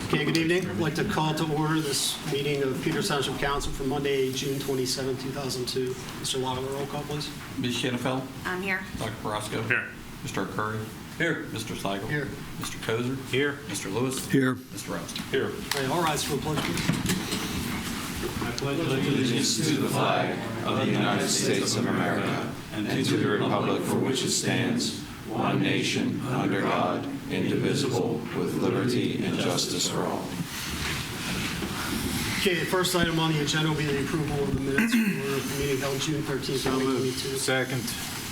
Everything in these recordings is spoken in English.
Okay, good evening. I'd like to call to order this meeting of Peters Township Council for Monday, June 27, 2002. Mr. Lawler, roll call, please. Ms. Shinafeld? I'm here. Dr. Carrasco? Here. Mr. Curry? Here. Mr. Seigel? Here. Mr. Kozer? Here. Mr. Lewis? Here. Mr. Robinson? Here. All right, all rise for a pledge, please. I pledge allegiance to the flag of the United States of America and to the republic for which it stands, one nation, under God, indivisible, with liberty and justice for all. Okay, the first item on the agenda will be the approval of the minutes for the meeting held June 13, 2022. Second.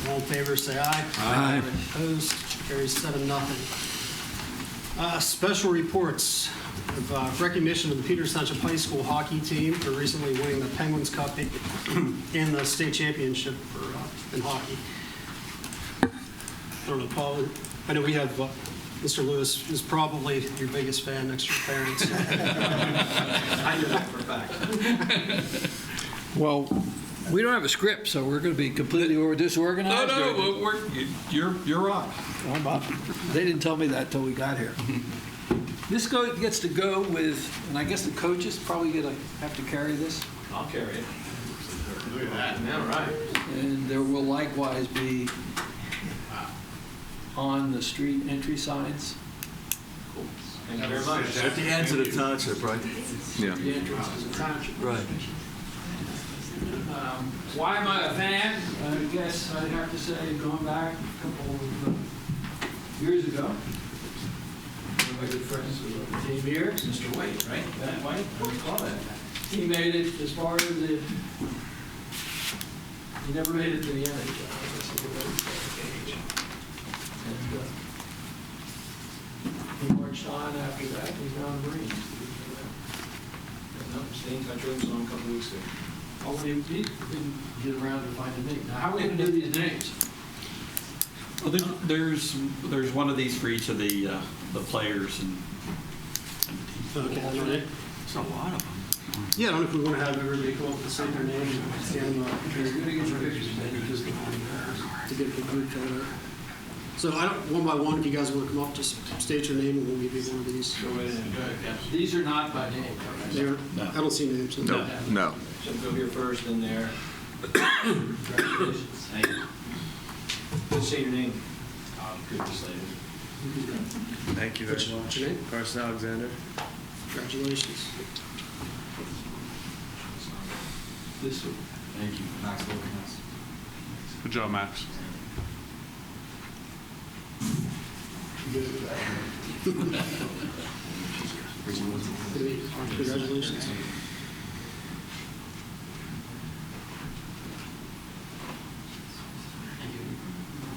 All in favor, say aye. Aye. Opposed? Carries 7-0. Special reports of recognition of the Peters Township High School hockey team for recently winning the Penguins Cup and the state championship in hockey. I don't know, Paul, I know we have Mr. Lewis is probably your biggest fan next to your parents. I know that for a fact. Well, we don't have a script, so we're going to be completely disorganized. You're right. They didn't tell me that till we got here. This gets to go with, and I guess the coaches probably have to carry this. I'll carry it. Look at that. All right. And there will likewise be on the street entry signs. Cool. Thank you very much. At the ends of the township, right? The entrance is a township. Right. Why am I a fan? I guess I'd have to say, going back a couple of years ago, one of my good friends was on the team here, Mr. White, right? Matt White, I recall that. He made it as far as he never made it to the NHL. I guess he was age. And he marched on after that. He's now in the Marines. Staying in touch with him a couple weeks ago. Oh, he didn't get around to finding me. Now, how are we going to do these names? Well, there's one of these for each of the players and Okay, all right. It's a lot of them. Yeah, I don't know if we want to have everybody come up and say their name and stand up. You're going to get your pictures maybe just To get the group photo. So I don't, one by one, if you guys want to come up, just state your name and we'll give you one of these. Go ahead and These are not by name. There, I don't see names. No. No. so go here first and there. Congratulations. Thank you. Let's say your name. Good Slater. Thank you very much. What's your name? Carson Alexander. Congratulations. This one. Thank you. Max Wilkins. Good job, Max. Congratulations.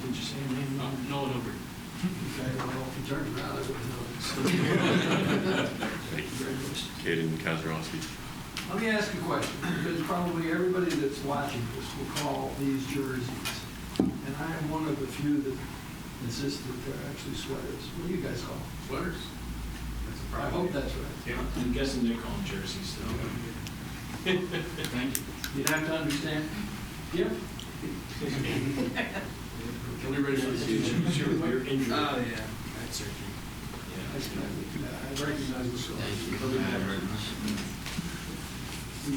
Did you say your name? No. Okay, well, if you turned around, I wouldn't know. Congratulations. Kaden Kazarowski. Let me ask you a question, because probably everybody that's watching this will call these jerseys. And I am one of the few that insist that they're actually sweaters. What do you guys call them? Sweaters. I hope that's right. Yeah, I'm guessing they're calling jerseys still. Thank you. You'd have to understand. Yep. Are we ready for the future? Sure, you're injured. Oh, yeah. That's it. I recognize the song. We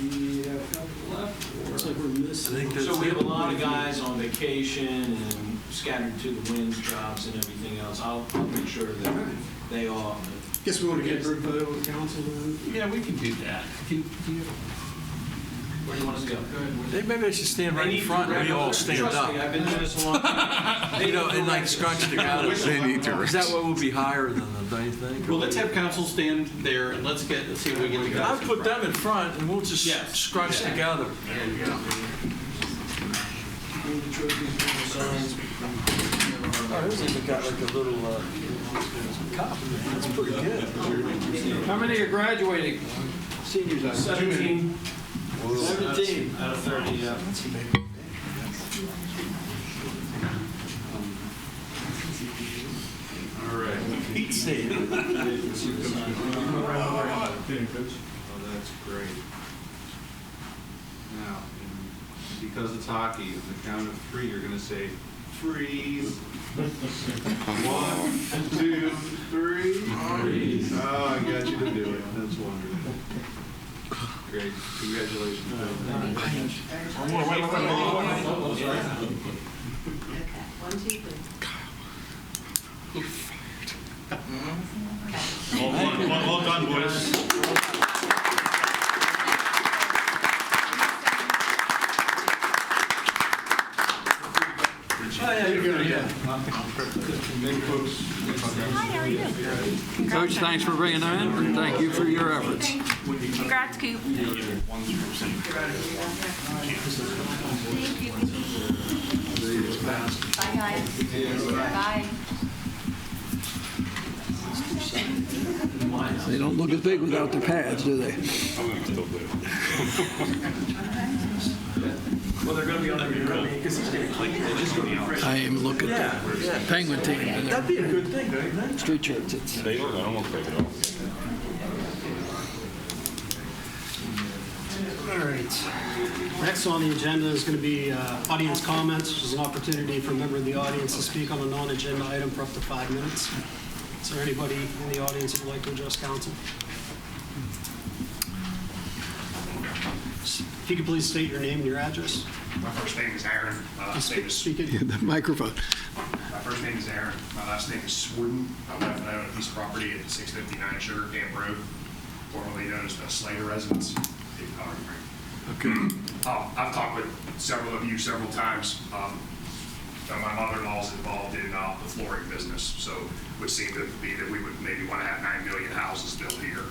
have a couple left. Looks like we're missing. So we have a lot of guys on vacation and scattered to the winds jobs and everything else. I'll make sure that they all. Guess we want to get a group photo with the council then. yeah, we can do that. Where do you want us to go? Maybe they should stand right in front and we all stand Trust up. me, I've been doing this a long time. You know, and like scrunch together. They need to Is that what would be higher than them, don't you think? Well, let's have council stand there and let's see if we get the guys. I'd put them in front and we'll just Yes. scrunch together. Oh, here's even got like a little cup. That's pretty good. How many are graduating? Seniors, I 17. 17. Out of 30, yeah. All right. Pete said. Oh, that's great. Now, because it's hockey, on the count of three, you're going to say Freeze. 1, 2, 3. Oh, I got you to do it. That's wonderful. Great. Congratulations. Okay, 1, 2, 3. Well done, boys. Coach, thanks for bringing them in, and thank you for your efforts. Congrats, Coop. Thank you. Bye, guys. Bye. They don't look as big without their pads, do they? Well, they're going to be on the because he's going to click. They're just going to be on. I am looking at the Penguin team in That'd be a good thing, don't you think? street shirts. They look, I almost take it off. All right. Next on the agenda is going to be audience comments, which is an opportunity for a member of the audience to speak on a non-agenda item for up to 5 minutes. Is there anybody in the audience that would like to address council? If you could please state your name and your address. My first name is Aaron. My last name is Speak it. The microphone. My first name is Aaron. My last name is Sworden. I own a piece of property at 659 Sugar Camp Road, formerly known as the Slater Residence. Okay. I've talked with several of you several times. My mother-in-law is involved in the flooring business, so it would seem to be that we would maybe want to have 9 million houses built here.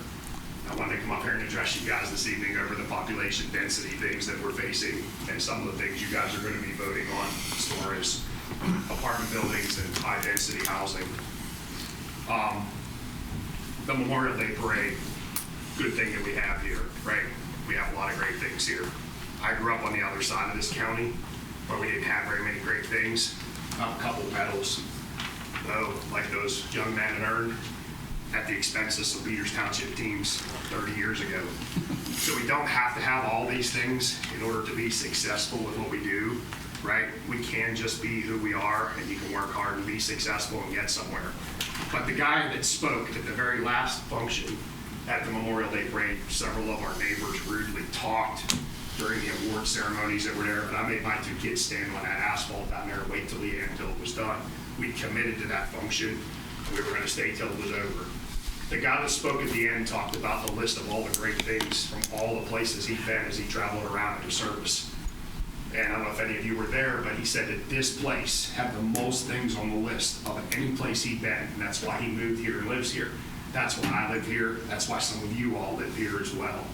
I wanted to come up here and address you guys this evening over the population density things that we're facing and some of the things you guys are going to be voting on as far as apartment buildings and high-density housing. The Memorial Day Parade, good thing that we have here, right? We have a lot of great things here. I grew up on the other side of this county, where we didn't have very many great things. A couple medals, though, like those young men had earned at the expense of some Peters Township teams 30 years ago. So we don't have to have all these things in order to be successful with what we do, right? We can just be who we are, and you can work hard and be successful and get somewhere. But the guy that spoke at the very last function at the Memorial Day Parade, several of our neighbors rudely talked during the award ceremonies that were there, but I made my 2 kids stand on that asphalt down there and wait till the end, till it was done. We committed to that function, and we were going to stay till it was over. The guy that spoke at the end talked about the list of all the great things from all the places he'd been as he traveled around in service. And I don't know if any of you were there, but he said that this place had the most things on the list of any place he'd been, and that's why he moved here and lives here. That's why I live here. That's why some of you all live here as well.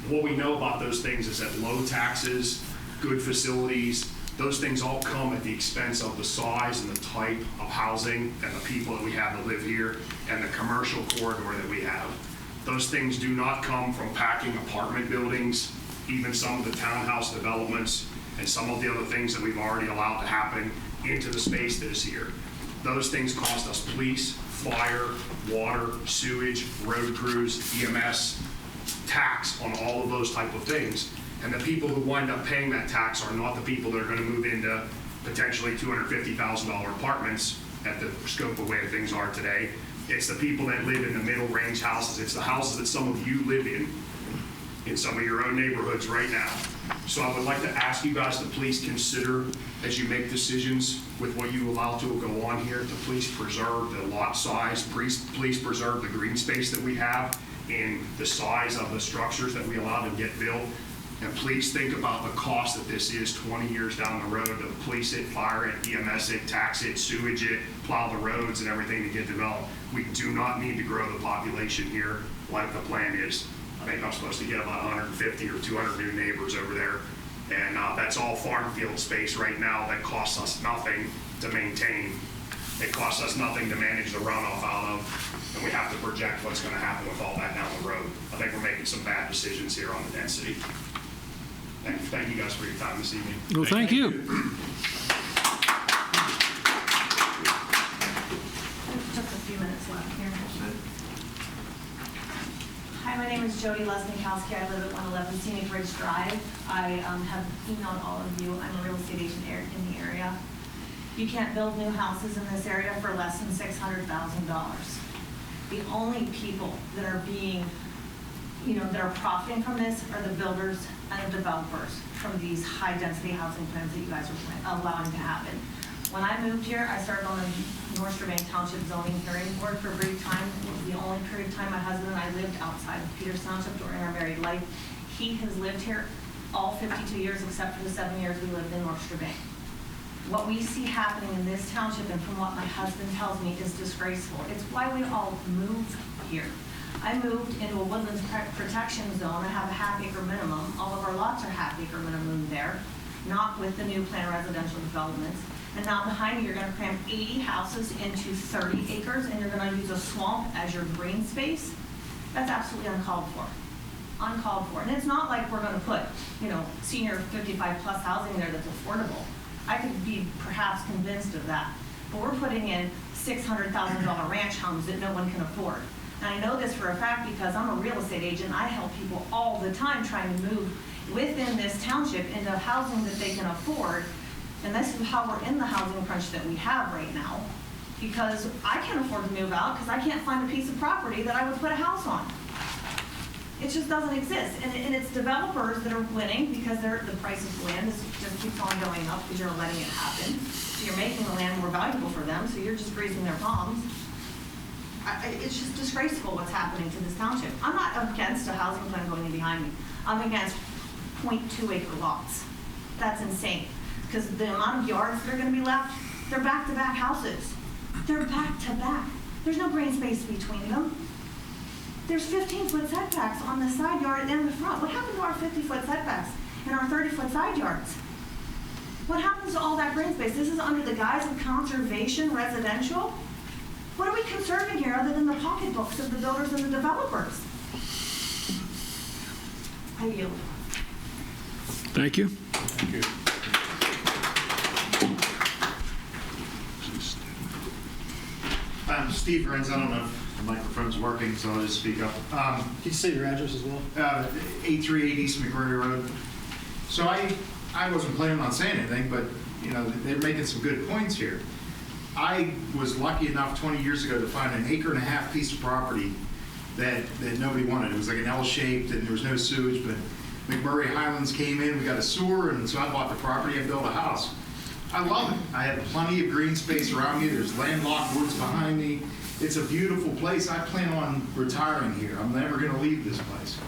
What we know about those things is that low taxes, good facilities, those things all come at the expense of the size and the type of housing and the people that we have that live here and the commercial corridor that we have. Those things do not come from packing apartment buildings, even some of the townhouse developments and some of the other things that we've already allowed to happen into the space that is here. Those things cost us police, fire, water, sewage, road crews, EMS, tax on all of those type of things. And the people who wind up paying that tax are not the people that are going to move into potentially $250,000 apartments at the scope of where things are today. It's the people that live in the middle range houses. It's the houses that some of you live in some of your own neighborhoods right now. So I would like to ask you guys to please consider, as you make decisions with what you allow to go on here, to please preserve the lot size, please preserve the green space that we have and the size of the structures that we allow to get built. And please think about the cost that this is 20 years down the road to police it, fire it, EMS it, tax it, sewage it, plow the roads and everything to get developed. We do not need to grow the population here like the plan is. I think I'm supposed to get about 150 or 200 new neighbors over there. And that's all farm field space right now that costs us nothing to maintain. It costs us nothing to manage the runoff out of. And we have to project what's going to happen with all that down the road. I think we're making some bad decisions here on the density. Thank you guys for your time this evening. Well, thank you. Just a few minutes left here. Hi, my name is Jody Lesnikowski. I live at 111 Scenic Ridge Drive. I have emailed all of you. I'm a real estate agent in the area. You can't build new houses in this area for less than $600,000. The only people that are being, that are profiting from this are the builders and the developers from these high-density housing plans that you guys are allowing to happen. When I moved here, I started on the North Strabane Township Zoning Hearing Board for a brief time. It was the only period of time my husband and I lived outside of Peters Township during our married life. He has lived here all 52 years except for the 7 years we lived in North Strabane. What we see happening in this township, and from what my husband tells me, is disgraceful. It's why we all move here. I moved into a woodlands protection zone. I have a half-acre minimum. All of our lots are half-acre minimum there, not with the new planned residential developments. And now behind me, you're going to cram 80 houses into 30 acres, and you're going to use a swamp as your green space. That's absolutely uncalled for. Uncalled for. And it's not like we're going to put, senior 55-plus housing there that's affordable. I could be perhaps convinced of that. But we're putting in $600,000 ranch homes that no one can afford. And I know this for a fact because I'm a real estate agent. I help people all the time trying to move within this township into housing that they can afford. And this is how we're in the housing crunch that we have right now. Because I can't afford to move out because I can't find a piece of property that I would put a house on. It just doesn't exist. And it's developers that are winning because the price of land just keeps on going up because you're letting it happen. So you're making the land more valuable for them, so you're just greasing their palms. It's just disgraceful what's happening to this township. I'm not against a housing plan going in behind me. I'm against 0.2 acre lots. That's insane. Because the amount of yards that are going to be left, they're back-to-back houses. They're back-to-back. There's no green space between them. There's 15-foot setbacks on the side yard and the front. What happened to our 50-foot setbacks and our 30-foot side yards? What happens to all that green space? This is under the guise of conservation residential? What are we conserving here other than the pocketbooks of the builders and the developers? I yield. Thank you. Thank you. Steve Renz. I don't know if the microphone's working, so I'll just speak up. Can you say your address as well? 838 East McMurray Road. So I wasn't planning on saying anything, but they're making some good points here. I was lucky enough 20 years ago to find an 1.5 acre piece of property that nobody wanted. It was like an L-shaped and there was no sewage, but McMurray Highlands came in, we got a sewer, and so I bought the property, I built a house. I love it. I have plenty of green space around me. There's landlocked woods behind me. It's a beautiful place. I plan on retiring here. I'm never going to leave this place.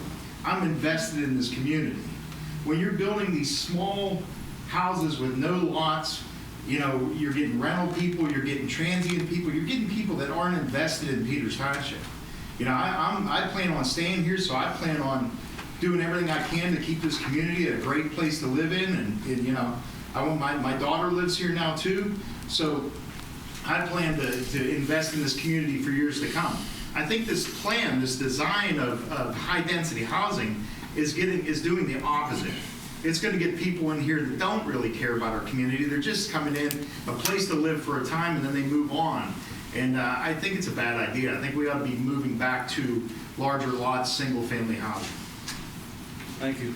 I'm invested in this community. When you're building these small houses with no lots, you're getting rental people, you're getting transient people, you're getting people that aren't invested in Peters Township. I plan on staying here, so I plan on doing everything I can to keep this community a great place to live in, and I want my daughter lives here now too, so I plan to invest in this community for years to come. I think this plan, this design of high density housing is doing the opposite. It's going to get people in here that don't really care about our community. They're just coming in, a place to live for a time, and then they move on. And I think it's a bad idea. I think we ought to be moving back to larger lots, single family housing. Thank you.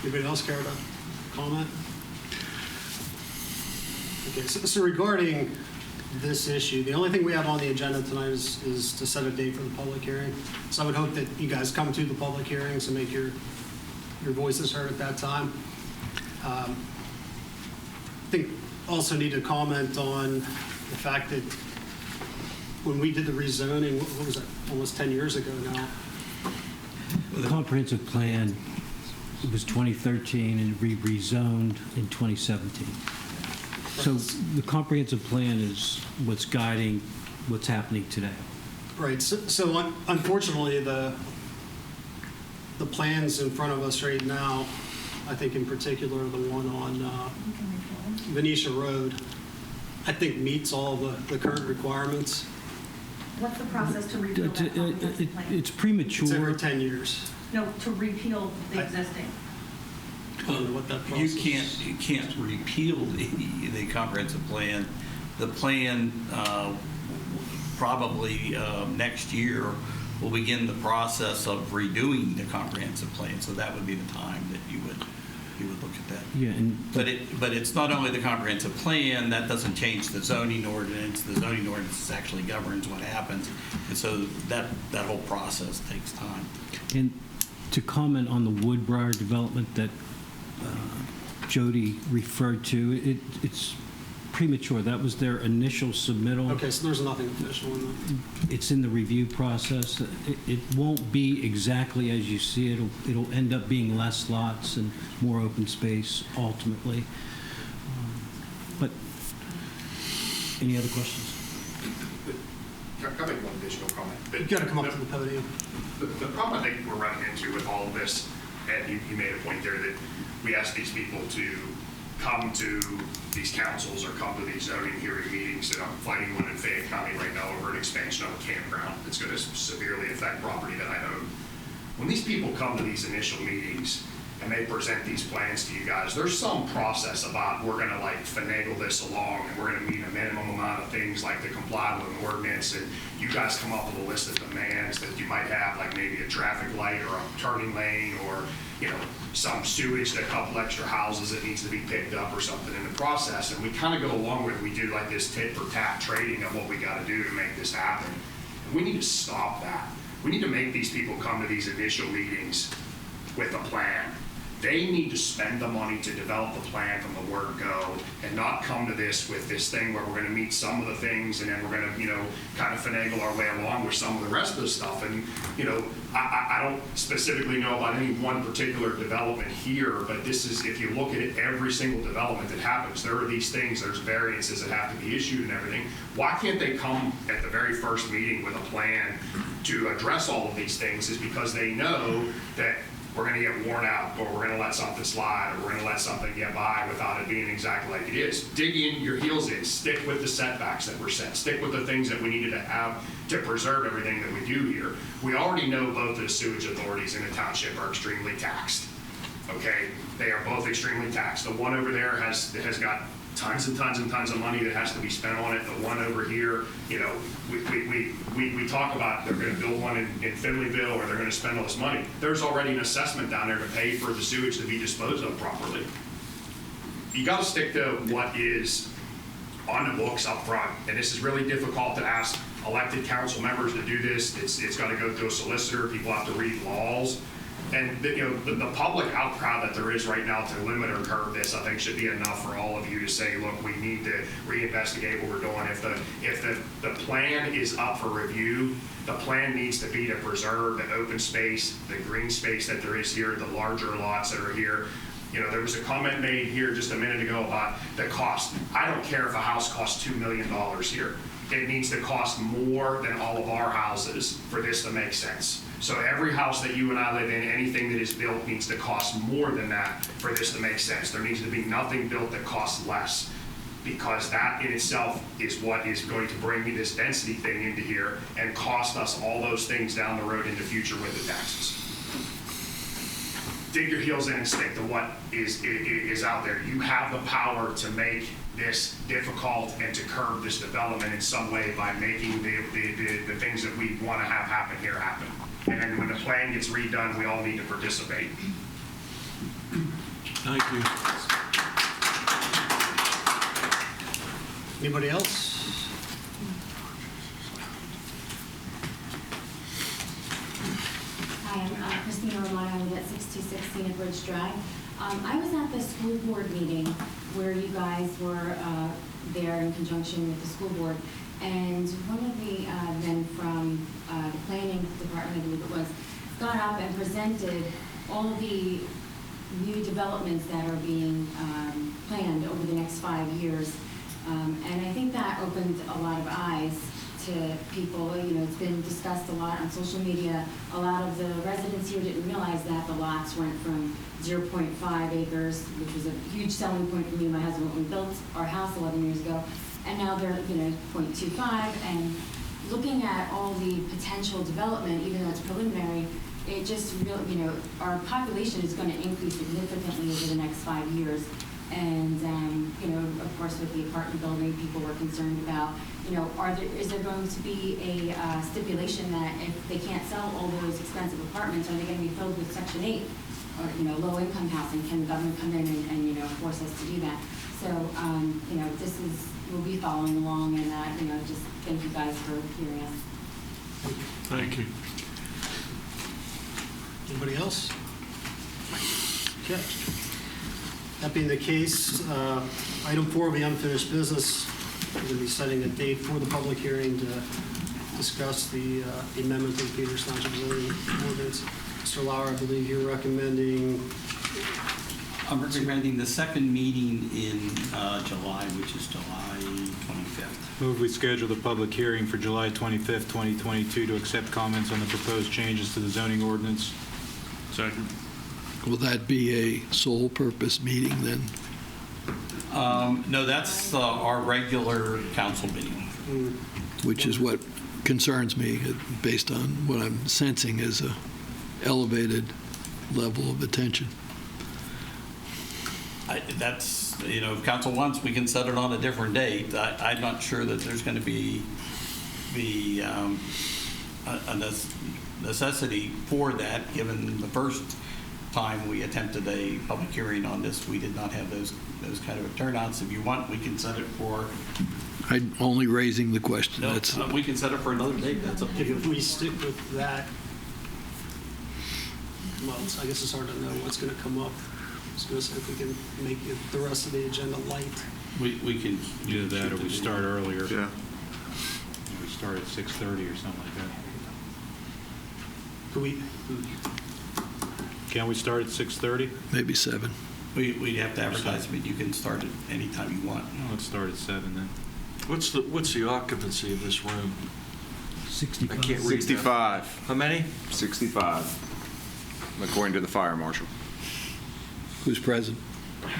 Anybody else care to comment? Okay, so regarding this issue, the only thing we have on the agenda tonight is to set a date for the public hearing. So I would hope that you guys come to the public hearings and make your voices heard at that time. I think also need to comment on the fact that when we did the rezoning, what was that, almost 10 years ago now? The comprehensive plan, it was 2013 and we rezoned in 2017. So the comprehensive plan is what's guiding what's happening today. Right. So unfortunately, the plans in front of us right now, I think in particular the one on Venetia Road, I think meets all the current requirements. What's the process to repeal that comprehensive plan? It's premature. It's every 10 years. No, to repeal the existing. What that process You can't repeal the comprehensive plan. The plan probably next year we'll begin the process of redoing the comprehensive plan. So that would be the time that you would look at that. Yeah, and But it's not only the comprehensive plan, that doesn't change the zoning ordinance. The zoning ordinance actually governs what happens. And so that whole process takes time. And to comment on the Woodbriar development that Jody referred to, it's premature. That was their initial submittal. Okay, so there's nothing official in that. It's in the review process. It won't be exactly as you see it. It'll end up being less lots and more open space ultimately. But any other questions? Can I make one additional comment? You've got to come up to the podium. The problem I think we're running into with all of this, and you made a point there that we ask these people to come to these councils or come to these zoning hearing meetings, and I'm fighting one in Fayette County right now over an expansion of a campground that's going to severely affect property that I own. When these people come to these initial meetings and they present these plans to you guys, there's some process about we're going to like finagle this along and we're going to meet a minimum amount of things like to comply with an ordinance, and you guys come up with a list of demands that you might have, like maybe a traffic light or a turning lane or some sewage to a couple extra houses that needs to be picked up or something in the process. And we kind of go along with it. We do like this tit for tat trading of what we got to do to make this happen. And we need to stop that. We need to make these people come to these initial meetings with a plan. They need to spend the money to develop a plan from the word go, and not come to this with this thing where we're going to meet some of the things and then we're going to, kind of finagle our way along with some of the rest of the stuff. And, I don't specifically know about any one particular development here, but this is, if you look at it, every single development that happens, there are these things, there's variances that have to be issued and everything. Why can't they come at the very first meeting with a plan to address all of these things? Is because they know that we're going to get worn out, or we're going to let something slide, or we're going to let something get by without it being exactly like it is. Dig in your heels in. Stick with the setbacks that were set. Stick with the things that we needed to have to preserve everything that we do here. We already know both the sewage authorities in the township are extremely taxed. Okay? They are both extremely taxed. The one over there has got tons and tons and tons of money that has to be spent on it. The one over here, we talk about they're going to build one in Finleyville, or they're going to spend all this money. There's already an assessment down there to pay for the sewage to be disposed of properly. You got to stick to what is on the books up front, and this is really difficult to ask elected council members to do this. It's got to go through a solicitor. People have to read laws. And the public outcry that there is right now to limit or curb this, I think, should be enough for all of you to say, look, we need to reinvestigate what we're doing. If the plan is up for review, the plan needs to be to preserve the open space, the green space that there is here, the larger lots that are here. There was a comment made here just a minute ago about the cost. I don't care if a house costs $2 million here. It needs to cost more than all of our houses for this to make sense. So every house that you and I live in, anything that is built needs to cost more than that for this to make sense. There needs to be nothing built that costs less, because that in itself is what is going to bring me this density thing into here and cost us all those things down the road in the future with the taxes. Dig your heels in and stick to what is out there. You have the power to make this difficult and to curb this development in some way by making the things that we want to have happen here happen. And then when the plan gets redone, we all need to participate. Thank you. Anybody else? Hi, I'm Christina Romano. I live at 6216 Scenic Ridge Drive. I was at the school board meeting where you guys were there in conjunction with the school board, and one of the men from the planning department, I believe it was, got up and presented all the new developments that are being planned over the next 5 years. And I think that opened a lot of eyes to people. It's been discussed a lot on social media. A lot of the residents here didn't realize that the lots went from 0.5 acres, which was a huge selling point for me and my husband when we built our house 11 years ago, and now they're 0.25. And looking at all the potential development, even though it's preliminary, it just really, our population is going to increase significantly over the next 5 years. And, of course, with the apartment building, people were concerned about, is there going to be a stipulation that if they can't sell all those expensive apartments, are they going to be filled with Section 8 or, low-income housing? Can the government come in and force us to do that? So, we'll be following along, and, just thank you guys for hearing us. Thank you. Anybody else? Okay. That being the case, item 4 will be unfinished business. We're going to be setting a date for the public hearing to discuss the amendment to the Peters Township zoning ordinance. Mr. Lauer, I believe you're recommending... I'm recommending the second meeting in July, which is July 25th. Move we schedule the public hearing for July 25th, 2022 to accept comments on the proposed changes to the zoning ordinance. Second. Will that be a sole purpose meeting then? No, that's our regular council meeting. Which is what concerns me, based on what I'm sensing as a elevated level of attention. That's, if council wants, we can set it on a different date. I'm not sure that there's going to be a necessity for that, given the first time we attempted a public hearing on this, we did not have those kind of turnouts. If you want, we can set it for... I'm only raising the question. No, we can set it for another date. That's up to you. If we stick with that, well, I guess it's hard to know what's going to come up. I was going to say if we can make it the rest of the agenda light. We can Do that, or we start earlier. Yeah. We start at 6:30 or something like that. Could we... Can we start at 6:30? Maybe 7. We'd have to advertise, but you can start it anytime you want. No, let's start at 7 then. What's the occupancy of this room? 65. I can't read that. 65. How many? 65, according to the fire marshal. Who's present?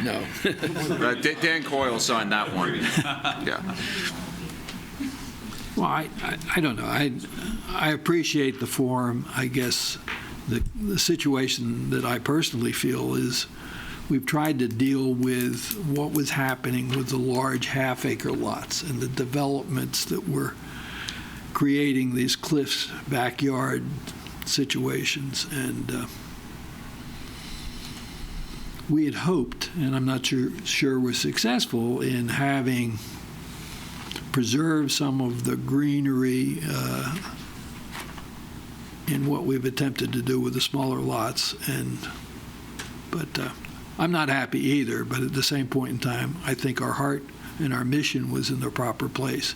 No. Dan Coyle signed that one. Yeah. Well, I don't know. I appreciate the forum. I guess the situation that I personally feel is we've tried to deal with what was happening with the large half-acre lots and the developments that were creating these cliffs backyard situations. And we had hoped, and I'm not sure we're successful, in having preserved some of the greenery in what we've attempted to do with the smaller lots. But I'm not happy either, but at the same point in time, I think our heart and our mission was in the proper place.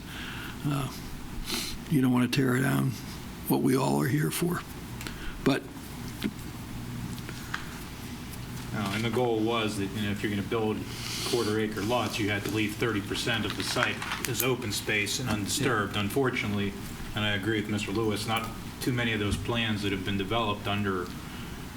You don't want to tear down what we all are here for. But And the goal was that, if you're going to build quarter-acre lots, you had to leave 30% of the site as open space and undisturbed. Yeah. Unfortunately, and I agree with Mr. Lewis, not too many of those plans that have been developed under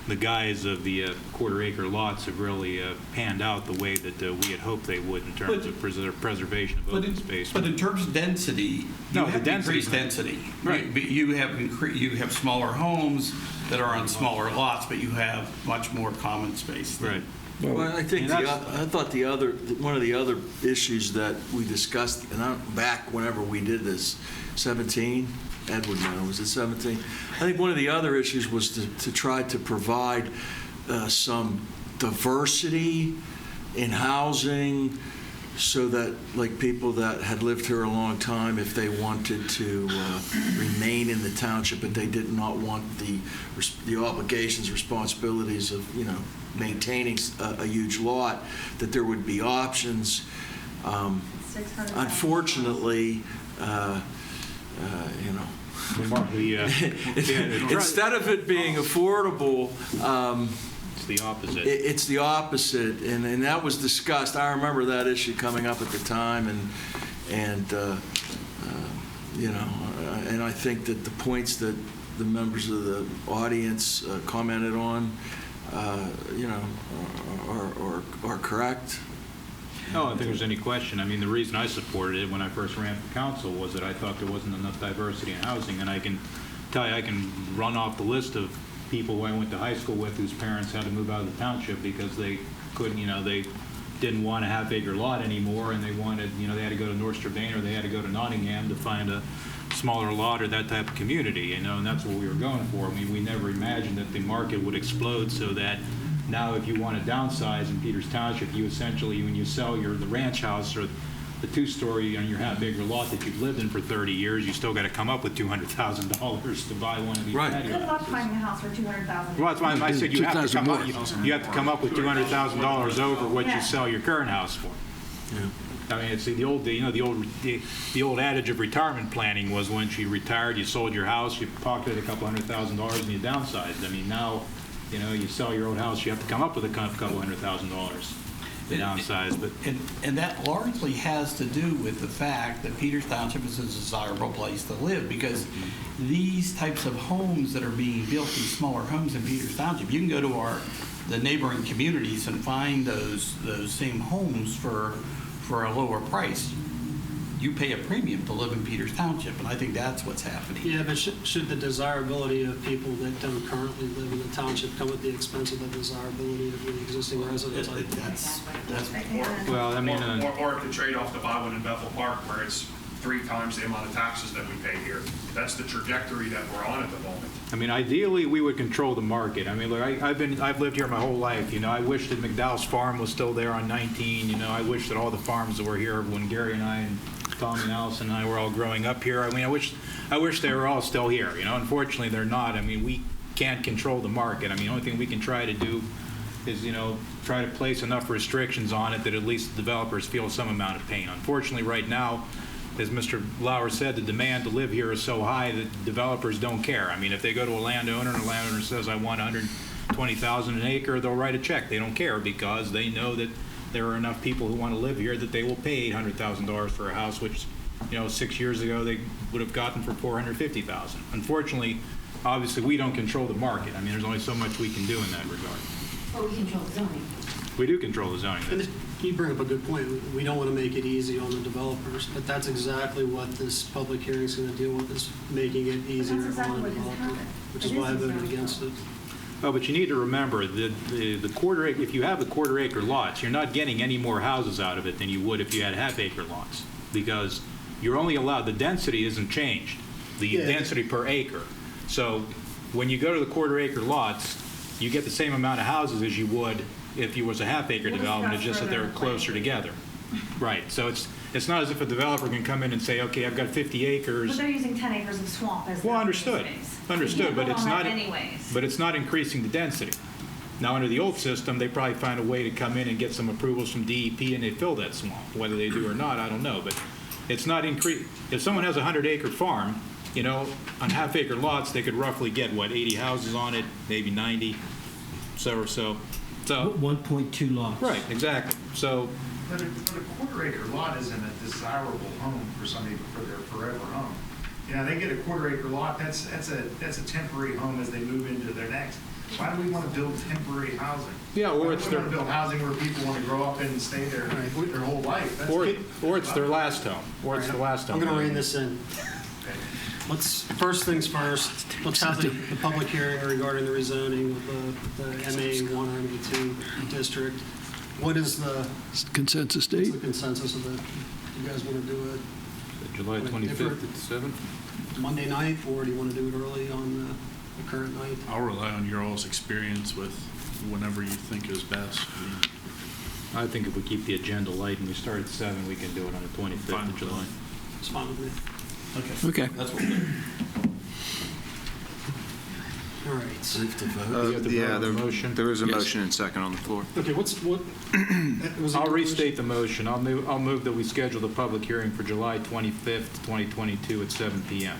the guise of the quarter-acre lots have really panned out the way that we had hoped they would in terms of preservation of open space. But in terms of density, you have increased density. Right. You have smaller homes that are on smaller lots, but you have much more common space. Right. Well, I think I thought one of the other issues that we discussed, and back whenever we did this, 17. Edward now, was it 17? I think one of the other issues was to try to provide some diversity in housing so that, like, people that had lived here a long time, if they wanted to remain in the township, but they did not want the obligations, responsibilities of, maintaining a huge lot, that there would be options. Unfortunately, instead of it being affordable, it's the opposite. It's the opposite, and that was discussed. I remember that issue coming up at the time, and I think that the points that the members of the audience commented on, are correct. No, I don't think there's any question. I mean, the reason I supported it when I first ran for council was that I thought there wasn't enough diversity in housing, and I can tell you, I can run off the list of people who I went to high school with whose parents had to move out of the township because they couldn't, they didn't want a half-acre lot anymore, and they wanted, they had to go to North Strabane or they had to go to Nottingham to find a smaller lot or that type of community, and that's what we were going for. I mean, we never imagined that the market would explode so that now if you want to downsize in Peters Township, you essentially, when you sell the ranch house or the two-story on your half-acre lot that you've lived in for 30 years, you still got to come up with $200,000 to buy one of these patio Good luck houses. finding a house for $200,000. Well, that's why I said you have to come up, 2,000 you have to come up with $200,000 over what you sell your current house for. Yeah. I mean, it's the old adage of retirement planning was when you retired, you sold your house, you pocketed a couple $100,000 and you downsized. I mean, now, you sell your old house, you have to come up with a couple $100,000 to downsize. But And that largely has to do with the fact that Peters Township is a desirable place to live, because these types of homes that are being built, these smaller homes in Peters Township, you can go to the neighboring communities and find those same homes for a lower price. You pay a premium to live in Peters Township, and I think that's what's happening. Yeah, but should the desirability of people that don't currently live in the township come at the expense of the desirability of the existing residents? well, I mean, Or if the trade-off to buy one in Bethel Park where it's 3 times the amount of taxes that we pay here. That's the trajectory that we're on at the moment. I mean, ideally, we would control the market. I mean, look, I've lived here my whole life. I wish that McDowell's farm was still there on 19. I wish that all the farms that were here when Gary and I and Tommy and Allison and I were all growing up here. I mean, I wish they were all still here. Unfortunately, they're not. I mean, we can't control the market. I mean, the only thing we can try to do is, try to place enough restrictions on it that at least the developers feel some amount of pain. Unfortunately, right now, as Mr. Lauer said, the demand to live here is so high that developers don't care. I mean, if they go to a landowner and the landowner says, I want $120,000 an acre, they'll write a check. They don't care because they know that there are enough people who want to live here that they will pay $800,000 for a house, which, 6 years ago they would have gotten for $450,000. Unfortunately, obviously, we don't control the market. I mean, there's only so much we can do in that regard. But we control the zoning. We do control the zoning. And you bring up a good point. We don't want to make it easy on the developers, but that's exactly what this public hearing is going to deal with, is making it easier That's exactly on the what has developer, happened. which is It why I is voted exactly. against it. Oh, but you need to remember that the quarter acre, if you have the quarter acre lots, you're not getting any more houses out of it than you would if you had half acre lots, because you're only allowed, the density isn't changed, the density per acre. So when you go to the quarter acre lots, you get the same amount of houses as you would if you was a half acre development, it's just that they're closer together. Right, so it's not as if a developer can come in and say, okay, I've got 50 acres. But they're using 10 acres of swamp as Well, their understood, space. understood, but it's not, anyways. but it's not increasing the density. Now, under the old system, they probably find a way to come in and get some approvals from DEP and they fill that swamp. Whether they do or not, I don't know, but it's not increase. If someone has a 100-acre farm, on half-acre lots, they could roughly get, 80 houses on it, maybe 90, so. 1.2 lots. Right, exactly. So, But a quarter-acre lot isn't a desirable home for somebody for their forever home. They get a quarter-acre lot, that's a temporary home as they move into their next. Why do we want to build temporary housing? Yeah, or it's we want to build housing where people want to grow up and stay there their whole life. That's or it's their last home, or it's the last home. I'm going to rein this in. First things first, let's have the public hearing regarding the rezoning of the MA1 or MA2 district. What is the Consensus date? what's the consensus of the, you guys want to do it July 25th at 7? Monday night, or do you want to do it early on the current night? I'll rely on your all's experience with whenever you think is best. I think if we keep the agenda light and we start at 7, we can do it on the 25th of July. It's fine with me. Okay. That's what we'll do. All right. You have to vote on the motion. There is a motion and second on the floor. Okay, what? Was it I'll restate the motion. I'll move that we schedule the public hearing for July 25th, 2022 at 7 p.m.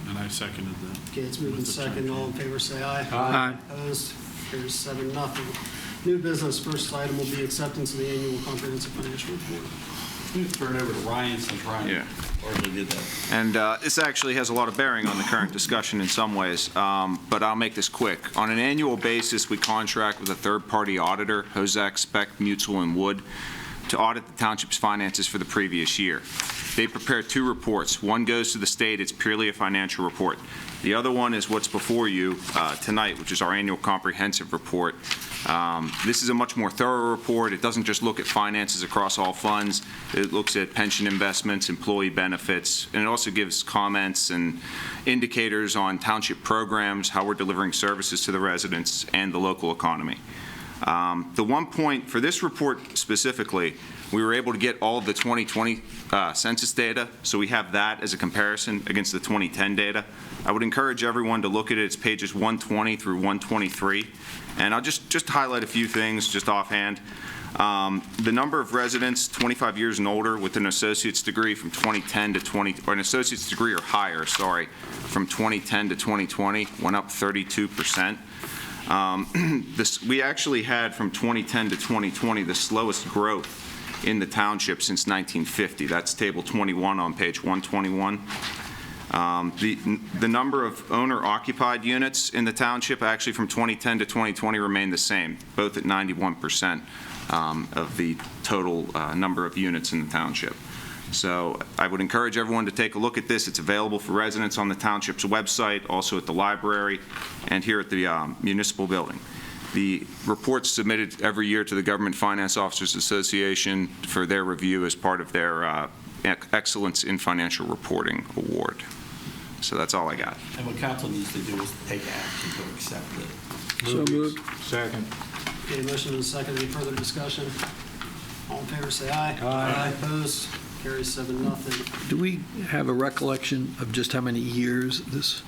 And I seconded that. Okay, it's moved in second. All in favor, say aye. Aye. Opposed? Carries 7-0. New business, first item will be acceptance of the annual comprehensive financial report. I'm going to turn it over to Ryan, since Ryan already did that. And this actually has a lot of bearing on the current discussion in some ways, but I'll make this quick. On an annual basis, we contract with a third-party auditor, Hozak, Speck, Mutual, and Wood, to audit the township's finances for the previous year. They prepare 2 reports. One goes to the state. It's purely a financial report. The other one is what's before you tonight, which is our annual comprehensive report. This is a much more thorough report. It doesn't just look at finances across all funds. It looks at pension investments, employee benefits, and it also gives comments and indicators on township programs, how we're delivering services to the residents, and the local economy. The one point for this report specifically, we were able to get all of the 2020 census data, so we have that as a comparison against the 2010 data. I would encourage everyone to look at it. It's pages 120 through 123, and I'll just highlight a few things just offhand. The number of residents 25 years and older with an associate's degree from 2010 to or an associate's degree or higher, sorry, from 2010 to 2020 went up 32%. We actually had from 2010 to 2020 the slowest growth in the township since 1950. That's table 21 on page 121. The number of owner-occupied units in the township actually from 2010 to 2020 remained the same, both at 91% of the total number of units in the township. So I would encourage everyone to take a look at this. It's available for residents on the township's website, also at the library, and here at the municipal building. The report's submitted every year to the Government Finance Officers Association for their review as part of their Excellence in Financial Reporting Award. So that's all I got. And what council needs to do is take action to accept it. So moved. Second. Okay, motion and a second. Any further discussion? All in favor, say aye. Aye. Opposed? Carries 7-0. Do we have a recollection of just how many years this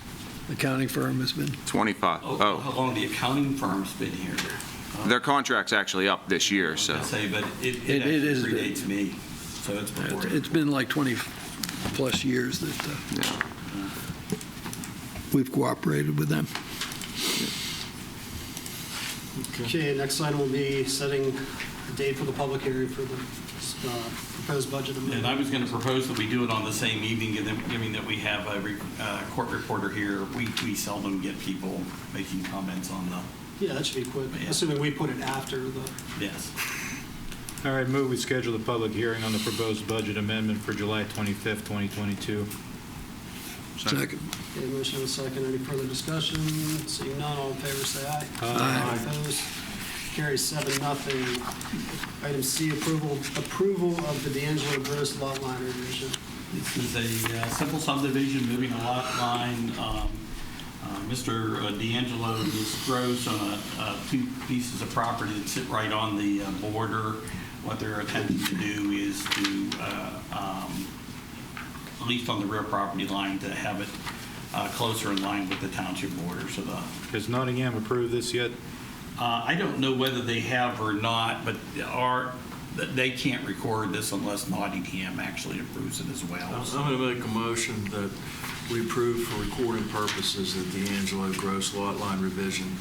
accounting firm has been? 25. Oh, how long the accounting firm's been here? Their contract's actually up this year, so. I say, but it It is- predates me, so it's before. It's been like 20-plus years that Yeah. we've cooperated with them. Okay, next item will be setting a date for the public hearing for the proposed budget And amendment. I was going to propose that we do it on the same evening, given that we have a court reporter here. We seldom get people making comments on the, Yeah, that should be quick, Yeah. assuming we put it after the, yes. All right, move we schedule the public hearing on the proposed budget amendment for July 25th, 2022. Second. okay, motion and a second. Any further discussion? Seeing none, all in favor, say aye. Aye. Opposed? Carries 7-0. Item C, approval of the D'Angelo Gross lot line revision. This is a simple subdivision, moving a lot line. Mr. D'Angelo is gross on two pieces of property that sit right on the border. What they're attempting to do is to, at least on the rear property line, to have it closer in line with the township border. So Has Nottingham approved this yet? I don't know whether they have or not, but they can't record this unless Nottingham actually approves it as well. I'm going to make a motion that we approve for recording purposes the D'Angelo gross lot line revision,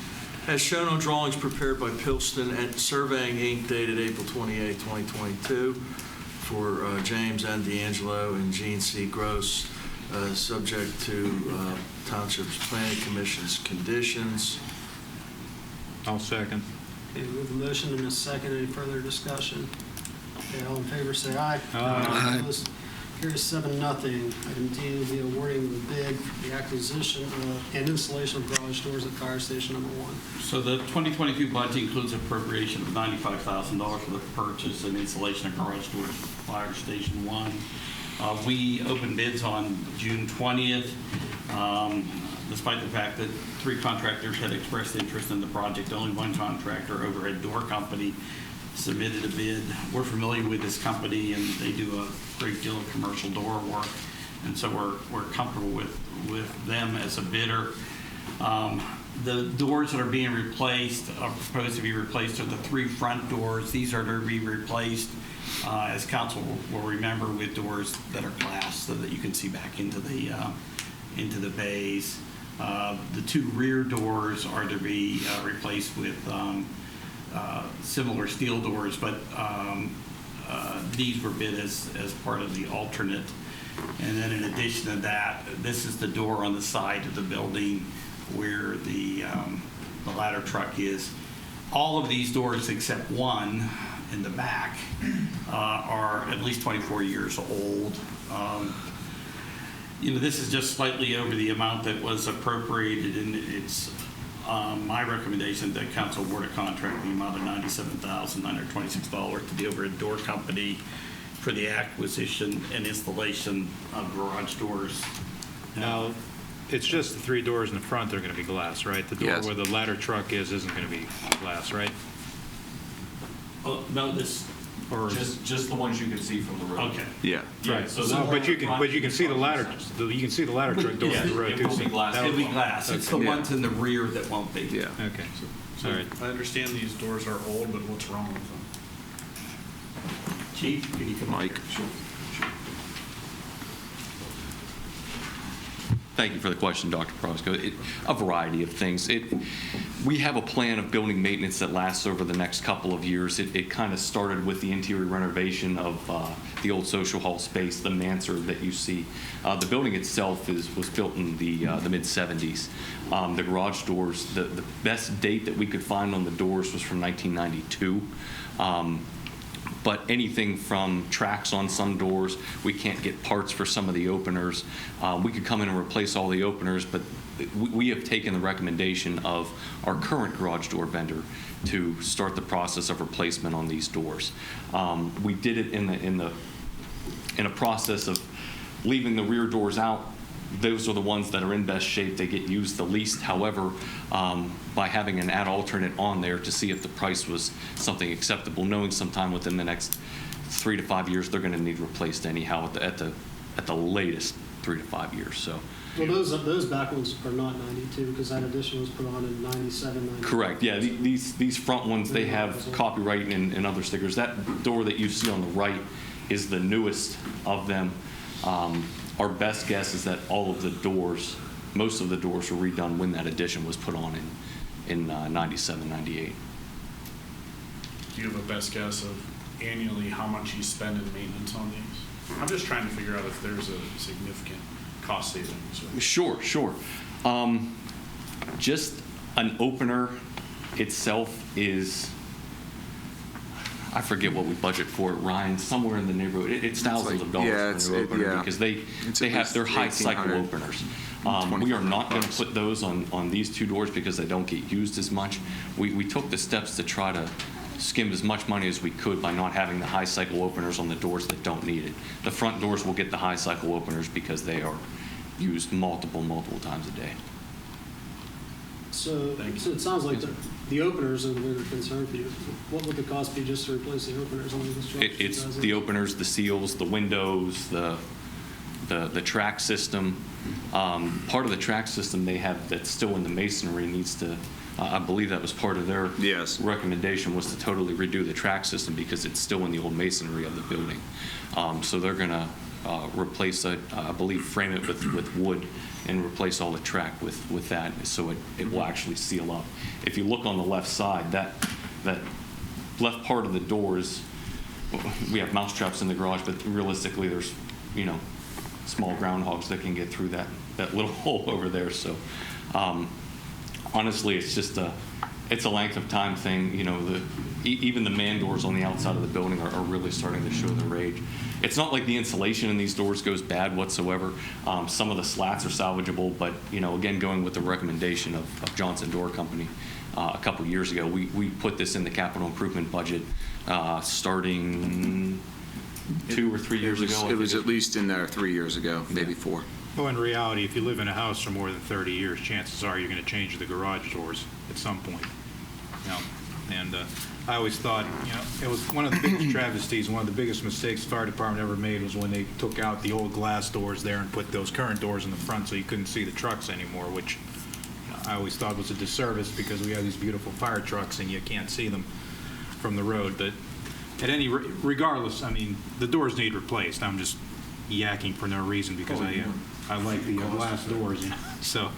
as shown on drawings prepared by Pilston and Surveying, Inc., dated April 28, 2022, for James N. D'Angelo and Gene C. Gross, subject to Township's Planning Commission's conditions. I'll second. Okay, we have a motion and a second. Any further discussion? Okay, all in favor, say aye. Aye. Opposed? Carries 7-0. Item D will be awarding the bid for the acquisition and installation of garage doors at Fire Station Number 1. So the 2022 budget includes appropriation of $95,000 for the purchase and installation of garage doors at Fire Station 1. We opened bids on June 20th. Despite the fact that 3 contractors had expressed interest in the project, only 1 contractor, Overhead Door Company, submitted a bid. We're familiar with this company, and they do a great deal of commercial door work, and so we're comfortable with them as a bidder. The doors that are being replaced are proposed to be replaced are the 3 front doors. These are to be replaced, as council will remember, with doors that are glass so that you can see back into the bays. The 2 rear doors are to be replaced with similar steel doors, but these were bid as part of the alternate. And then in addition to that, this is the door on the side of the building where the ladder truck is. All of these doors except one in the back are at least 24 years old. This is just slightly over the amount that was appropriated, and it's My recommendation that council award a contract in the amount of $97,926 to the overhead door company for the acquisition and installation of garage doors. Now, it's just the 3 doors in the front that are going to be glass, right? The door Yes. where the ladder truck isn't going to be glass, right? No, this, Or Just the ones you can see from the road. okay. Yeah. right. so No, but you can see the ladder. You can see the ladder truck door Yeah, on the road it too. won't be glass. That It'll be would- glass. It's the okay. ones in the rear that won't be. Yeah. Okay. So All right. I understand these doors are old, but what's wrong with them? Chief, can you come Mike. Sure. Thank you for the question, Dr. Prosco. A variety of things. We have a plan of building maintenance that lasts over the next couple of years. It kind of started with the interior renovation of the old social hall space, the mansard that you see. The building itself was built in the mid-'70s. The garage doors, the best date that we could find on the doors was from 1992. But anything from tracks on some doors, we can't get parts for some of the openers. We could come in and replace all the openers, but we have taken the recommendation of our current garage door vendor to start the process of replacement on these doors. We did it in a process of leaving the rear doors out. Those are the ones that are in best shape. They get used the least. However, by having an add alternate on there to see if the price was something acceptable, knowing sometime within the next 3 to 5 years they're going to need replaced anyhow at the latest 3 to 5 years. So. Well, those back ones are not 92 because that addition was put on in 97, 98. Correct. Yeah, these front ones, they have copyright and other stickers. That door that you see on the right is the newest of them. Our best guess is that all of the doors, most of the doors were redone when that addition was put on in 97, 98. Do you have a best guess of annually how much you spend in maintenance on these? I'm just trying to figure out if there's a significant cost savings. Sure. Just an opener itself is, I forget what we budget for it, Ryan, somewhere in the neighborhood. It's thousands of dollars for a new opener because they're high cycle openers. We are not going to put those on these 2 doors because they don't get used as much. We took the steps to try to skim as much money as we could by not having the high cycle openers on the doors that don't need it. The front doors will get the high cycle openers because they are used multiple times a day. So it sounds like the openers are the bigger concern for you. What would the cost be just to replace the openers on these trucks? It's the openers, the seals, the windows, the track system. Part of the track system they have that's still in the masonry needs to, I believe that was part of their recommendation, was to totally redo the track system because it's still in the old masonry of the building. So they're going to replace it, I believe, frame it with wood and replace all the track with that so it will actually seal up. If you look on the left side, that left part of the doors, we have mouse traps in the garage, but realistically there's, small groundhogs that can get through that little hole over there. So honestly, it's just it's a length of time thing. Even the man doors on the outside of the building are really starting to show their age. It's not like the insulation in these doors goes bad whatsoever. Some of the slats are salvageable, but again, going with the recommendation of Johnson Door Company a couple years ago, we put this in the capital improvement budget starting 2 or 3 years ago. It was at least in there 3 years ago, maybe 4. Well, in reality, if you live in a house for more than 30 years, chances are you're going to change the garage doors at some point. And I always thought, it was one of the biggest travesties, one of the biggest mistakes the fire department ever made was when they took out the old glass doors there and put those current doors in the front so you couldn't see the trucks anymore, which I always thought was a disservice because we have these beautiful fire trucks and you can't see them from the road. But regardless, the doors need replaced. I'm just yakking for no reason because I like the glass doors. So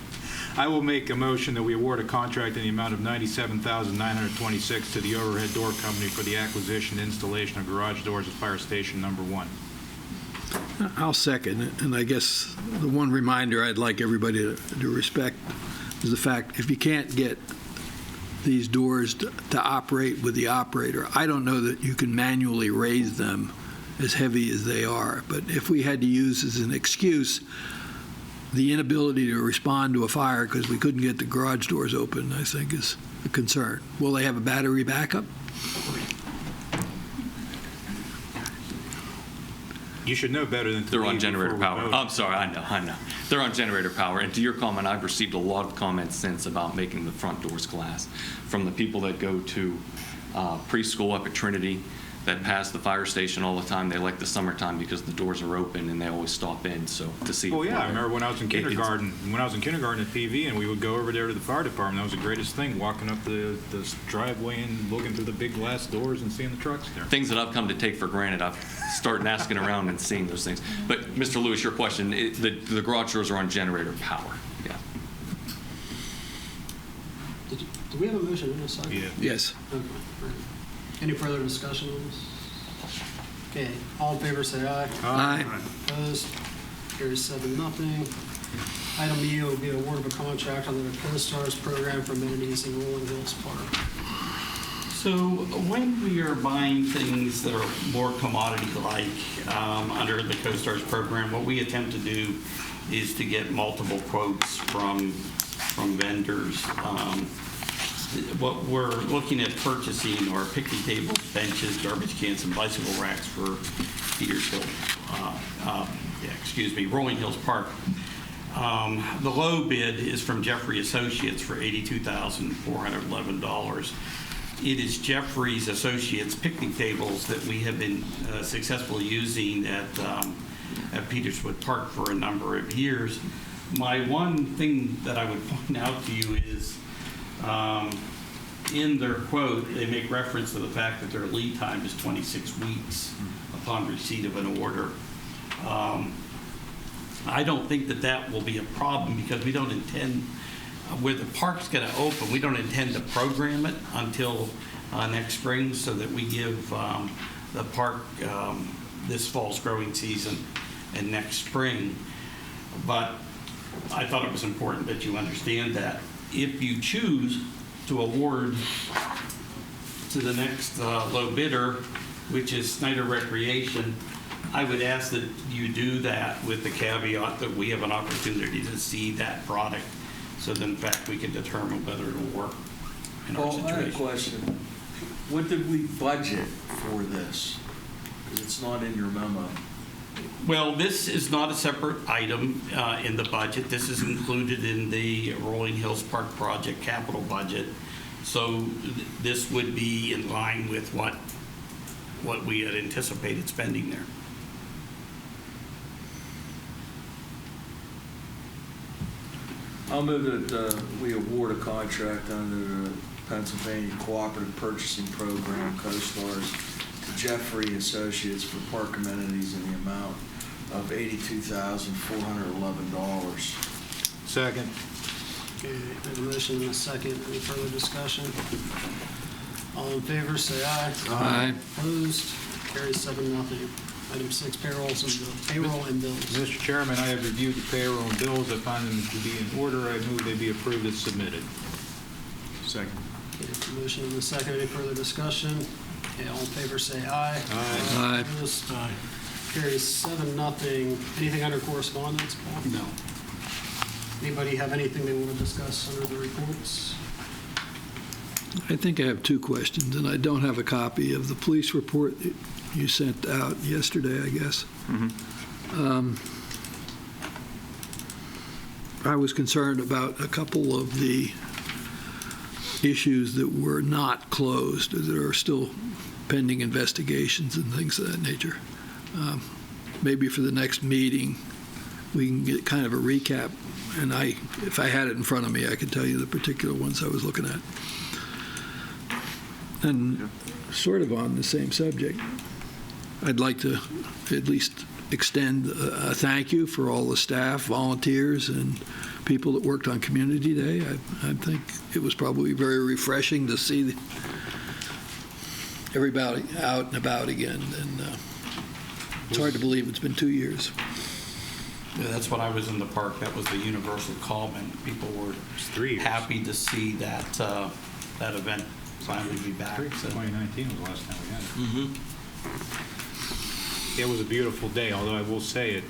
I will make a motion that we award a contract in the amount of $97,926 to the Overhead Door Company for the acquisition and installation of garage doors at Fire Station Number 1. I'll second it, and I guess the one reminder I'd like everybody to respect is the fact if you can't get these doors to operate with the operator, I don't know that you can manually raise them as heavy as they are. But if we had to use as an excuse the inability to respond to a fire because we couldn't get the garage doors open, I think, is a concern. Will they have a battery backup? You should know better than to They're on leave generator before we power. vote. I'm sorry, I know. They're on generator power. And to your comment, I've received a lot of comments since about making the front doors glass from the people that go to preschool up at Trinity that pass the fire station all the time. They like the summertime because the doors are open and they always stop in. So to see. Well, yeah, I remember when I was in kindergarten. When I was in kindergarten at PV, and we would go over there to the fire department. That was the greatest thing, walking up the driveway and looking through the big glass doors and seeing the trucks there. Things that I've come to take for granted. I've started asking around and seeing those things. But Mr. Lewis, your question: the garage doors are on generator power. Yeah. Do we have a motion in a second? Yeah. Yes. Okay. Great. Any further discussion on this? Okay, all in favor say aye. Aye. Opposed? Carries 7-0. Item E will be award of a contract under the Co-Stars program for amenities in Rolling Hills Park. So when we are buying things that are more commodity-like under the CoStars program, what we attempt to do is to get multiple quotes from vendors. What we're looking at purchasing are picnic tables, benches, garbage cans, and bicycle racks for Rolling Hills Park. The low bid is from Jeffrey Associates for $82,411. It is Jeffrey's Associates picnic tables that we have been successfully using at Peterswood Park for a number of years. My one thing that I would point out to you is in their quote, they make reference to the fact that their lead time is 26 weeks upon receipt of an order. I don't think that will be a problem because we don't intend, where the park's going to open, we don't intend to program it until next spring so that we give the park this fall's growing season and next spring. But I thought it was important that you understand that. If you choose to award to the next low bidder, which is Snyder Recreation, I would ask that you do that with the caveat that we have an opportunity to see that product so that in fact we can determine whether it'll work in our Paul, I have a situation. question. What did we budget for this? Because it's not in your memo. Well, this is not a separate item in the budget. This is included in the Rolling Hills Park project capital budget. So this would be in line with what we had anticipated spending there. I'll move that we award a contract under the Pennsylvania Cooperative Purchasing Program, CoStars, to Jeffrey Associates for park amenities in the amount of $82,411. Second. Okay, we have a motion and a second. Any further discussion? All in favor say aye. Aye. Opposed? Carries 7-0. Item 6, payroll and bills. Mr. Chairman, I have reviewed the payroll and bills. I find them to be in order. I move they be approved as submitted. Second. Okay, motion and a second. Any further discussion? Okay, all in favor say aye. Aye. Opposed? Carries 7-0. Anything under correspondence, Paul? No. Anybody have anything they want to discuss under the reports? I think I have two questions, and I don't have a copy of the police report that you sent out yesterday, I guess. I was concerned about a couple of the issues that were not closed, that are still pending investigations and things of that nature. Maybe for the next meeting, we can get kind of a recap, and if I had it in front of me, I could tell you the particular ones I was looking at. And sort of on the same subject, I'd like to at least extend a thank you for all the staff, volunteers, and people that worked on Community Day. I think it was probably very refreshing to see everybody out and about again. And it's hard to believe it's been 2 years. Yeah, that's when I was in the park. That was the universal comment. People were happy to see that that event finally be back. 2019 was the last time we had it. It was a beautiful day, although I will say it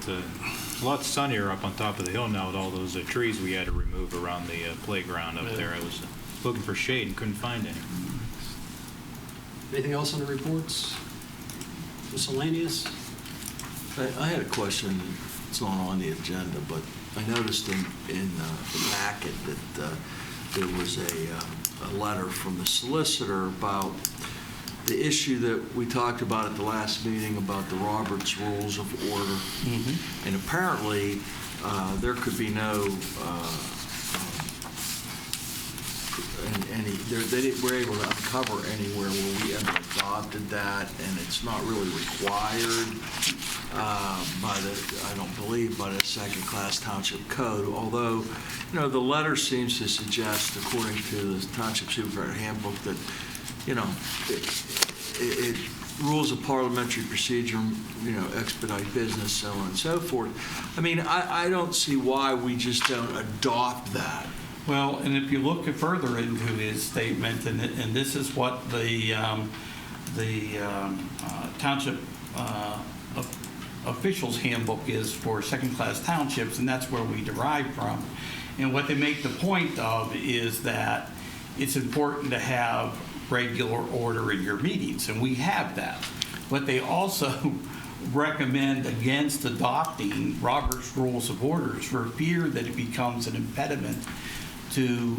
a lot sunnier up on top of the hill now with all those trees we had to remove around the playground up there. I was looking for shade and couldn't find any. Anything else on the reports? Miscellaneous? I had a question. It's not on the agenda, but I noticed in the packet that there was a letter from the solicitor about the issue that we talked about at the last meeting about the Roberts Rules of Order. And apparently, there could be no they were able to uncover anywhere where we ever adopted that, and it's not really required by the, I don't believe, by the second-class township code. Although, you know, the letter seems to suggest, according to the Township Supervisor Handbook, that, you know, it rules of parliamentary procedure, you know, expedite business, so on and so forth. I mean, I don't see why we just don't adopt that. Well, and if you look further into his statement, and this is what the township officials handbook is for second-class townships, and that's where we derive from. And what they make the point of is that it's important to have regular order in your meetings, and we have that. But they also recommend against adopting Robert's Rules of Orders for fear that it becomes an impediment to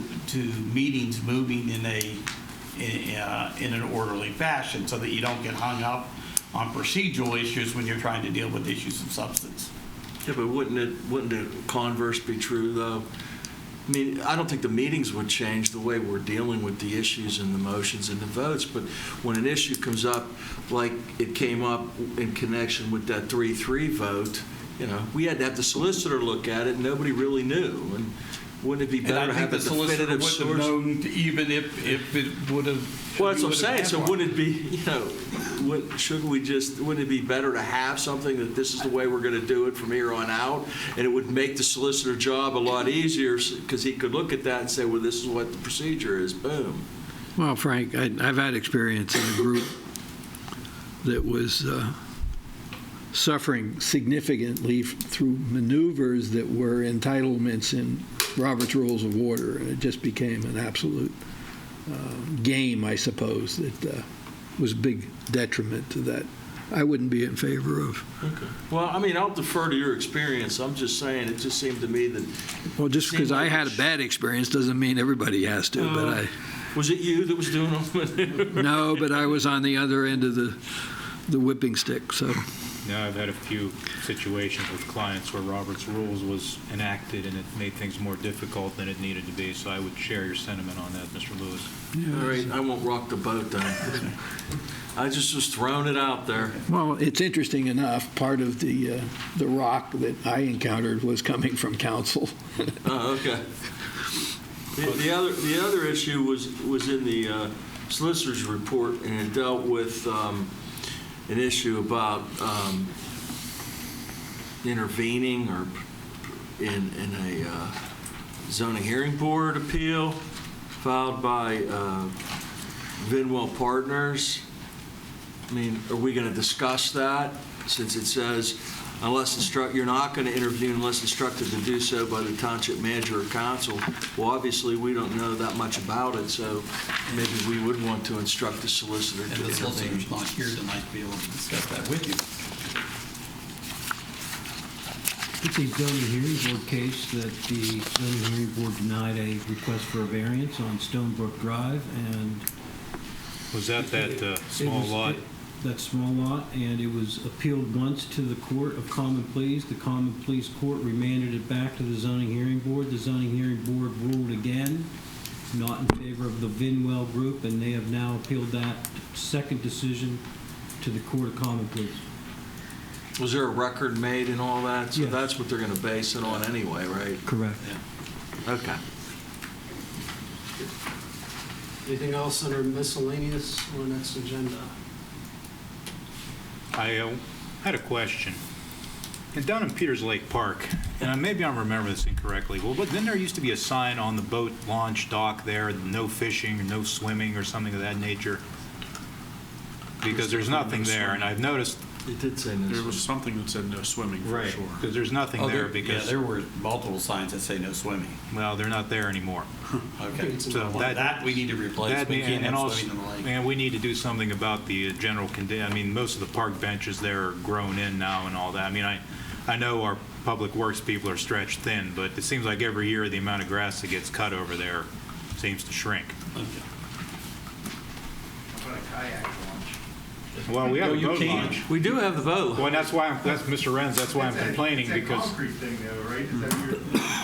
meetings moving in an orderly fashion, so that you don't get hung up on procedural issues when you're trying to deal with issues of substance. Yeah, but wouldn't the converse be true, though? I mean, I don't think the meetings would change the way we're dealing with the issues and the motions and the votes, but when an issue comes up like it came up in connection with that 3-3 vote, you know, we had to have the solicitor look at it, and nobody really knew. And wouldn't it be better to have a definitive source? Have known, even if it would have. Well, that's what I'm saying. So wouldn't it be, you know, wouldn't it be better to have something that this is the way we're going to do it from here on out? And it would make the solicitor job a lot easier because he could look at that and say, well, this is what the procedure is. Boom. Well, Frank, I've had experience in a group that was suffering significantly through maneuvers that were entitlements in Robert's Rules of Order, and it just became an absolute game, I suppose, that was a big detriment to that. I wouldn't be in favor of. Okay. Well, I mean, I'll defer to your experience. I'm just saying, it just seemed to me that. Well, just because I had a bad experience doesn't mean everybody has to. But was it you that was doing them? No, but I was on the other end of the whipping stick. So. Yeah, I've had a few situations with clients where Robert's Rules was enacted and it made things more difficult than it needed to be. So I would share your sentiment on that, Mr. Lewis. Yeah. All right, I won't rock the boat then. I just was throwing it out there. Well, it's interesting enough. Part of the rock that I encountered was coming from council. Oh, okay. The other issue was in the solicitor's report, and it dealt with an issue about intervening or in a zoning hearing board appeal filed by Vinwell Partners. I mean, are we going to discuss that since it says you're not going to intervene unless instructed to do so by the township manager or council? Well, obviously, we don't know that much about it, so maybe we would want to instruct the solicitor to intervene. And the solicitor's not here tonight to be able to discuss that with you. It's a zoning hearing board case that the zoning hearing board denied a request for a variance on Stonebrook Drive, and was that small lot? That small lot, and it was appealed once to the Court of Common Pleas. The Common Pleas Court remanded it back to the zoning hearing board. The zoning hearing board ruled again, not in favor of the Vinwell Group, and they have now appealed that second decision to the Court of Common Pleas. Was there a record made and all that? So yes. That's what they're going to base it on anyway, right? Correct. Yeah. Okay. Anything else under miscellaneous on the next agenda? I had a question. And down in Peters Lake Park, and maybe I'm remembering this incorrectly, well, but then there used to be a sign on the boat launch dock there, no fishing or no swimming or something of that nature, because there's nothing there. And I've noticed It did say no. There was something that said no swimming for Right, sure. because there's nothing there because. Yeah, there were multiple signs that say no swimming. Well, they're not there anymore. Okay. So that we need to replace. That We mean- can't and have also, swimming in the lake. and we need to do something about the general I mean, most of the park benches there are grown in now and all that. I mean, I know our public works people are stretched thin, but it seems like every year the amount of grass that gets cut over there seems to shrink. Well, we have a boat launch. We do have the boat. Well, that's Mr. Renz, that's why I'm complaining because. concrete thing though, right? Is that your?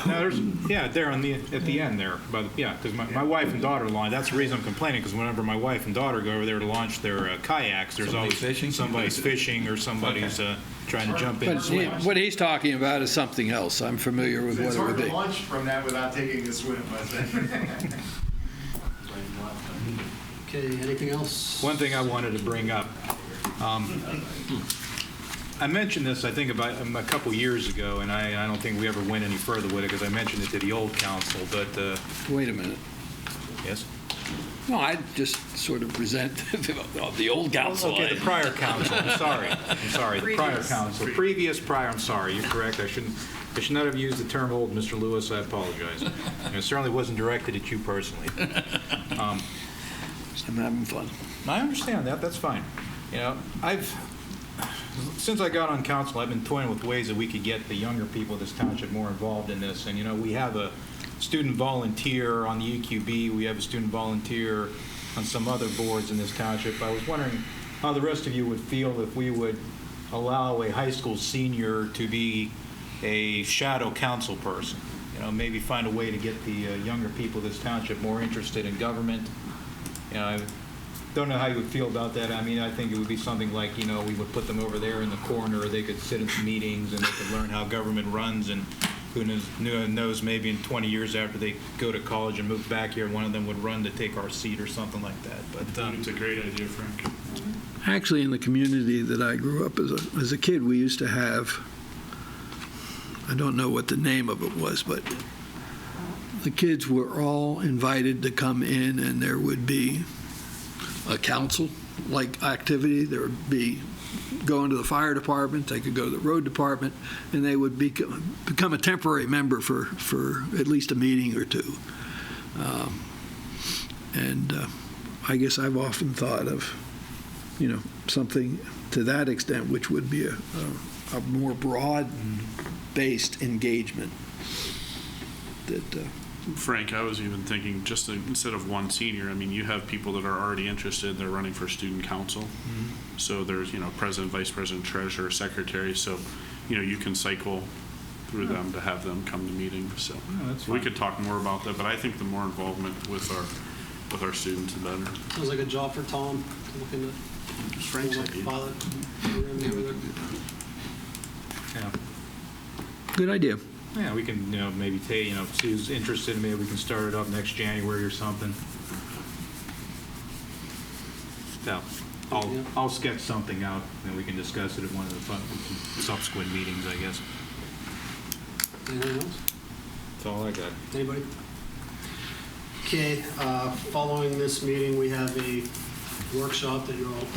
No, there at the end there, because my wife and daughter launch. That's the reason I'm complaining, because whenever my wife and daughter go over there to launch their kayaks, there's always somebody's fishing or somebody's trying to jump in and swim. What he's talking about is something else. I'm familiar with what It's it would hard to be. launch from that without taking a swim, I think. Okay, anything else? One thing I wanted to bring up. I mentioned this, I think, about a couple years ago, and I don't think we ever went any further with it because I mentioned it to the old council, but... Wait a minute. Yes? No, I just sort of resent the old council. Okay, the prior council, I'm sorry, the prior council. Prior, I'm sorry, you're correct. I should not have used the term old, Mr. Lewis, I apologize. And it certainly wasn't directed at you personally. I'm having fun. I understand that, that's fine. You know, since I got on council, I've been toying with ways that we could get the younger people of this township more involved in this. And, you know, we have a student volunteer on the EQB. We have a student volunteer on some other boards in this township. I was wondering how the rest of you would feel if we would allow a high school senior to be a shadow council person. You know, maybe find a way to get the younger people of this township more interested in government. You know, I don't know how you would feel about that. I mean, I think it would be something like, you know, we would put them over there in the corner, they could sit in some meetings and they could learn how government runs, and who knows, maybe in 20 years after they go to college and move back here, one of them would run to take our seat or something like that. But it's a great idea, Frank. Actually, in the community that I grew up as a kid, we used to have, I don't know what the name of it was, but the kids were all invited to come in, and there would be a council-like activity. There would be going to the fire department, they could go to the road department, and they would become a temporary member for at least a meeting or two. I guess I've often thought of, you know, something to that extent, which would be a more broad-based engagement. Frank, I was even thinking just instead of one senior, I mean, you have people that are already interested, they're running for student council. Mm-hmm. So there's, you know, president, vice president, treasurer, secretary. So, you know, you can cycle through them to have them come to meetings. So we could talk more about that, but I think the more involvement with our students, the better. Sounds like a job for Tom to look into. Frank's idea. Pilot. yeah. Good idea. Yeah, we can, you know, maybe see who's interested. Maybe we can start it up next January or something. So, I'll sketch something out, and we can discuss it at one of the subsequent meetings, I guess. Anything else? That's all I got. Anybody? Okay, following this meeting, we have a workshop that you're all...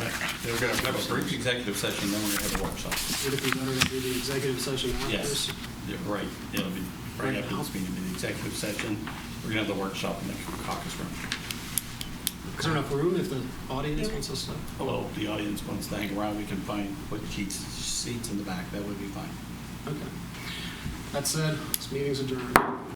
We're going to have a brief executive session, then we're going to have a workshop. Would it be better to do the executive session after this? Yes, yeah, right. It'll be right after this meeting, the executive session. We're going to have the workshop in the caucus room. Is there enough room if the audience wants us to? Well, the audience wants to hang around, we can put seats in the back. That would be fine. Okay. That said, this meeting's adjourned.